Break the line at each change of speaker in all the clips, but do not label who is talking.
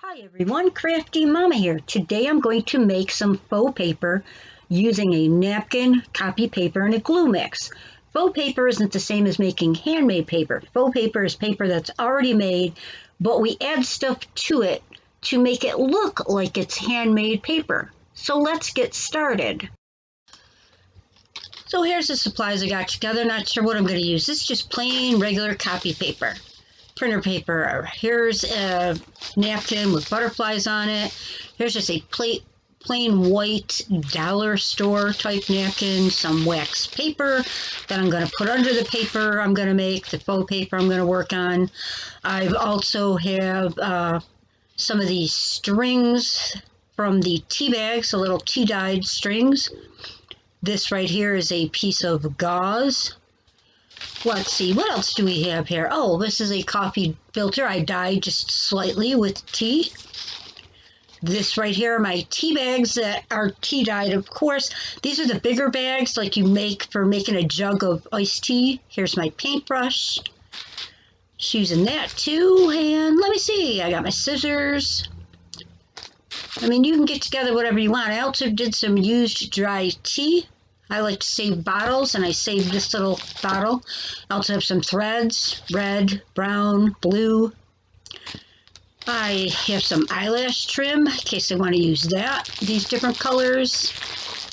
Hi everyone, CraftyMama here. Today I'm going to make some faux paper using a napkin, copy paper, and a glue mix. Faux paper isn't the same as making handmade paper. Faux paper is paper that's already made, but we add stuff to it to make it look like it's handmade paper. So let's get started. So here's the supplies I got together. Not sure what I'm going to use. This is just plain regular copy paper. Printer paper. Here's a napkin with butterflies on it. Here's just a plain white dollar store type napkin, some wax paper that I'm going to put under the paper I'm going to make, the faux paper I'm going to work on. I also have some of these strings from the tea bags, the little tea-dyed strings. This right here is a piece of gauze. Let's see, what else do we have here? Oh, this is a coffee filter I dyed just slightly with tea. This right here are my tea bags that are tea dyed, of course. These are the bigger bags like you make for making a jug of iced tea. Here's my paintbrush. Just using that too. And let me see, I got my scissors. I mean, you can get together whatever you want. I also did some used dry tea. I like to save bottles, and I saved this little bottle. I also have some threads, red, brown, blue. I have some eyelash trim, in case I want to use that, these different colors.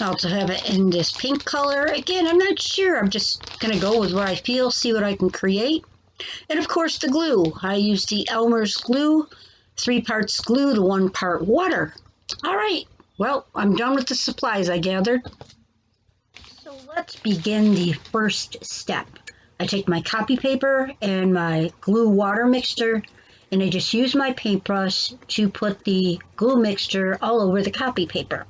I also have it in this pink color. Again, I'm not sure. I'm just going to go with what I feel, see what I can create. And, of course, the glue. I used the Elmer's glue, 3 parts glue to 1 part water. All right. Well, I'm done with the supplies I gathered. So let's begin the first step. I take my copy paper and my glue water mixture, and I just use my paintbrush to put the glue mixture all over the copy paper.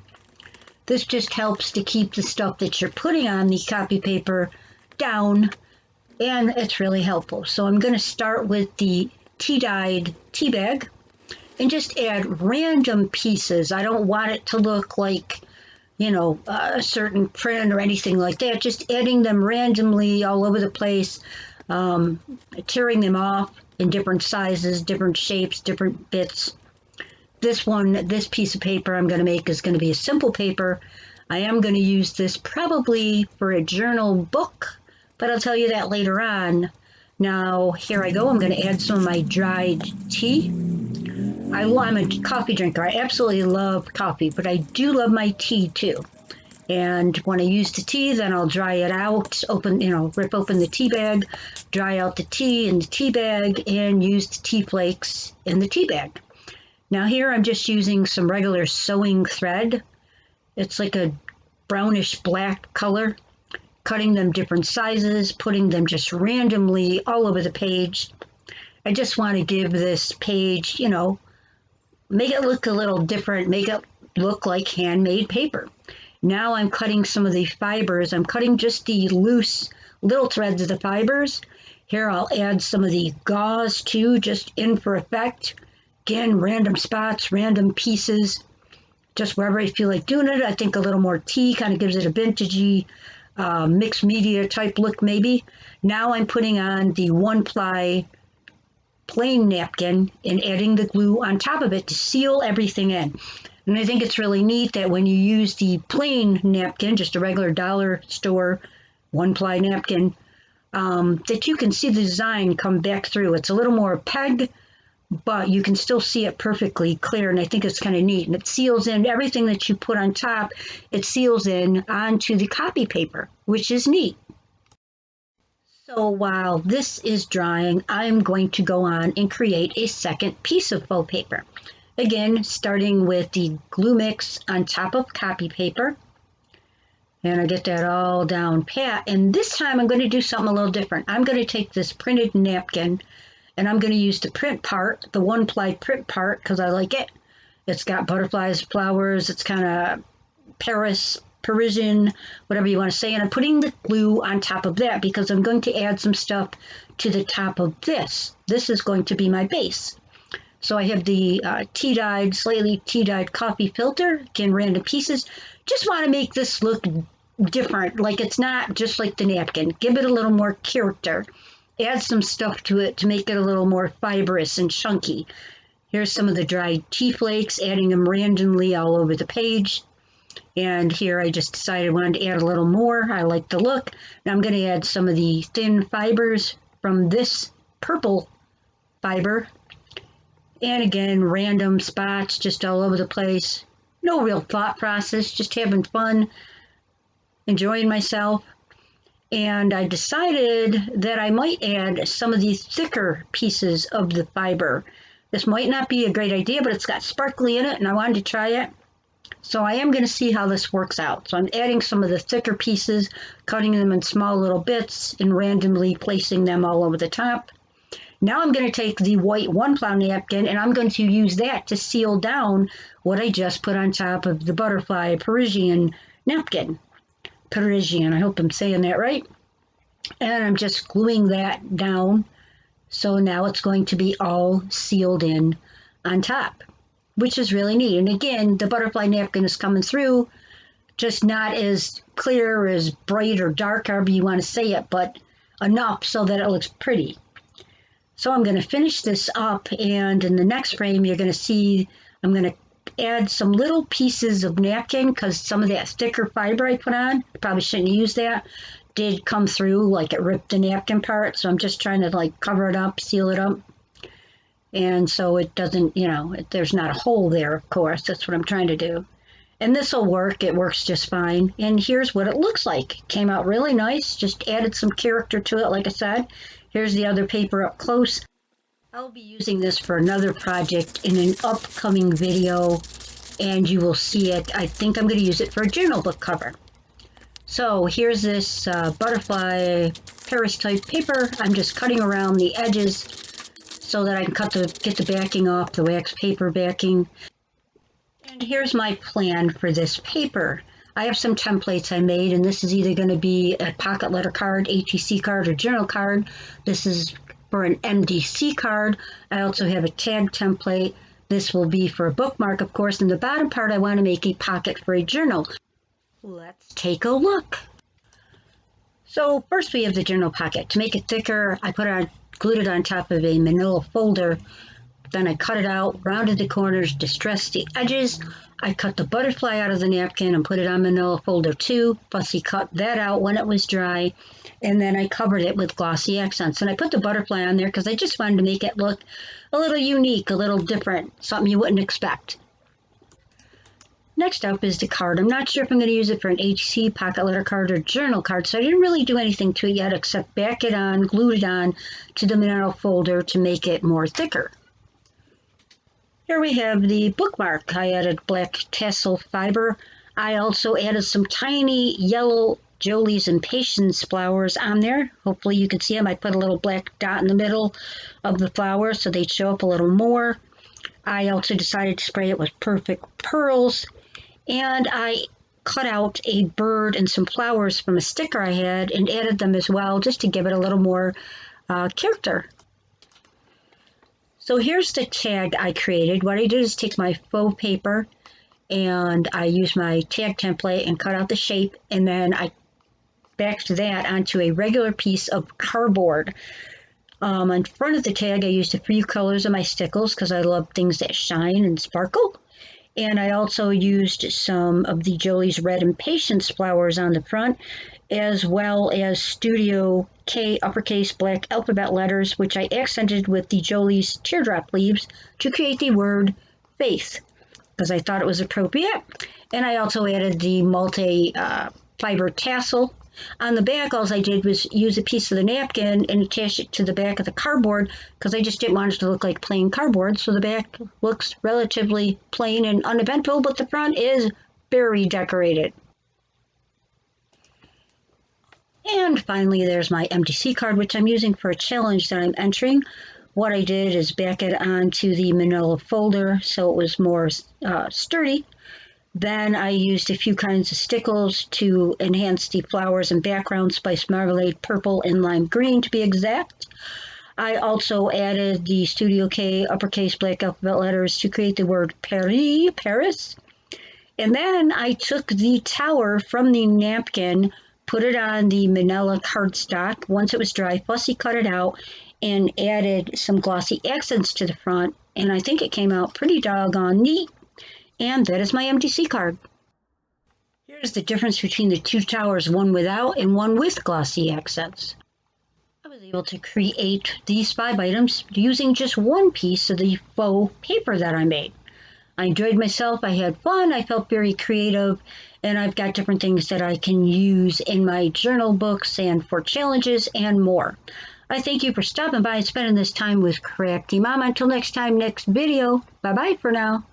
This just helps to keep the stuff that you're putting on the copy paper down, and it's really helpful. So I'm going to start with the tea-dyed tea bag and just add random pieces. I don't want it to look like a certain print or anything like that, just adding them randomly all over the place, tearing them off in different sizes, different shapes, different bits. This piece of paper I'm going to make is going to be a simple paper. I am going to use this probably for a journal book, but I'll tell you that later on. Now, here I go. I'm going to add some of my dried tea. I'm a coffee drinker. I absolutely love coffee, but I do love my tea too. And when I use the tea, then I'll dry it out, rip open the tea bag, dry out the tea in the tea bag, and use the tea flakes in the tea bag. Now here I'm just using some regular sewing thread. It's like a brownish black color, cutting them different sizes, putting them just randomly all over the page. I just want to give this page, make it look a little different, make it look like handmade paper. Now I'm cutting some of the fibers. I'm cutting just the loose little threads of the fibers. Here I'll add some of the gauze too, just in for effect. Again, random spots, random pieces, just wherever I feel like doing it. I think a little more tea kind of gives it a vintagey, mixed media type look maybe. Now I'm putting on the 1-ply plain napkin and adding the glue on top of it to seal everything in. And I think it's really neat that when you use the plain napkin, just a regular dollar store 1-ply napkin, that you can see the design come back through. It's a little more peg, but you can still see it perfectly clear, and I think it's kind of neat. And it seals in everything that you put on top, it seals in onto the copy paper, which is neat. So while this is drying, I'm going to go on and create a second piece of faux paper. Again, starting with the glue mix on top of copy paper. And I get that all down pat. And this time I'm going to do something a little different. I'm going to take this printed napkin and I'm going to use the print part, the 1-ply print part, because I like it. It's got butterflies, flowers, it's kind of Parisian, whatever you want to say, and I'm putting the glue on top of that because I'm going to add some stuff to the top of this. This is going to be my base. So I have the slightly tea-dyed coffee filter, again, random pieces. Just want to make this look different, like it's not just like the napkin. Give it a little more character. Add some stuff to it to make it a little more fibrous and chunky. Here's some of the dried tea flakes, adding them randomly all over the page. And here I just decided I wanted to add a little more. I like the look. Now I'm going to add some of the thin fibers from this purple fiber. And again, random spots just all over the place. No real thought process, just having fun, enjoying myself. And I decided that I might add some of these thicker pieces of the fiber. This might not be a great idea, but it's got sparkly in it, and I wanted to try it. So I am going to see how this works out. So I'm adding some of the thicker pieces, cutting them in small little bits, and randomly placing them all over the top. Now I'm going to take the white 1-pound napkin, and I'm going to use that to seal down what I just put on top of the butterfly Parisian napkin. Parisian, I hope I'm saying that right. And I'm just gluing that down. So now it's going to be all sealed in on top, which is really neat. And again, the butterfly napkin is coming through, just not as clear, as bright or dark, however you want to say it, but enough so that it looks pretty. So I'm going to finish this up, and in the next frame, you're going to see I'm going to add some little pieces of napkin because some of that thicker fiber I put on, probably shouldn't use that, did come through, like it ripped the napkin part. So I'm just trying to like cover it up, seal it up. And so it doesn't, there's not a hole there, of course. That's what I'm trying to do. And this will work. It works just fine. And here's what it looks like. It came out really nice. Just added some character to it, like I said. Here's the other paper up close. I'll be using this for another project in an upcoming video, and you will see it. I think I'm going to use it for a journal book cover. So here's this butterfly Paris type paper. I'm just cutting around the edges so that I can get the backing off, the wax paper backing. And here's my plan for this paper. I have some templates I made, and this is either going to be a pocket letter card, ATC card, or journal card. This is for an MDC card. I also have a tag template. This will be for a bookmark, of course. And the bottom part, I want to make a pocket for a journal. Let's take a look. So first we have the journal pocket. To make it thicker, I glued it on top of a manila folder. Then I cut it out, rounded the corners, distressed the edges. I cut the butterfly out of the napkin and put it on manila folder 2. Fussy cut that out when it was dry. And then I covered it with glossy accents. And I put the butterfly on there because I just wanted to make it look a little unique, a little different, something you wouldn't expect. Next up is the card. I'm not sure if I'm going to use it for an HC, pocket letter card, or journal card, so I didn't really do anything to it yet except back it on, glued it on to the manila folder to make it more thicker. Here we have the bookmark. I added black tassel fiber. I also added some tiny yellow Jolie's Impatience flowers on there. Hopefully you can see them. I put a little black dot in the middle of the flower so they'd show up a little more. I also decided to spray it with perfect pearls. And I cut out a bird and some flowers from a sticker I had and added them as well just to give it a little more character. So here's the tag I created. What I did is take my faux paper and I used my tag template and cut out the shape, and then I backed that onto a regular piece of cardboard. On front of the tag I used a few colors of my stickles because I love things that shine and sparkle. And I also used some of the Jolie's Red Impatience flowers on the front, as well as Studio K uppercase black alphabet letters, which I accented with the Jolie's teardrop leaves to create the word faith, because I thought it was appropriate. And I also added the multi-fiber tassel. On the back, all I did was use a piece of the napkin and attach it to the back of the cardboard because I just didn't want it to look like plain cardboard. So the back looks relatively plain and uneventful, but the front is very decorated. And finally, there's my MDC card, which I'm using for a challenge that I'm entering. What I did is back it onto the manila folder so it was more sturdy. Then I used a few kinds of stickles to enhance the flowers and background, spice marmalade, purple, and lime green to be exact. I also added the Studio K uppercase black alphabet letters to create the word Paris. And then I took the tower from the napkin, put it on the manila cardstock. Once it was dry, fussy cut it out and added some glossy accents to the front And I think it came out pretty doggone neat. And that is my MDC card. Here's the difference between the two towers, one without and one with glossy accents. I was able to create these 5 items using just one piece of the faux paper that I made. I enjoyed myself, I had fun, I felt very creative, and I've got different things that I can use in my journal books and for challenges and more. I thank you for stopping by and spending this time with CraftyMama. Until next time, next video. Bye-bye for now.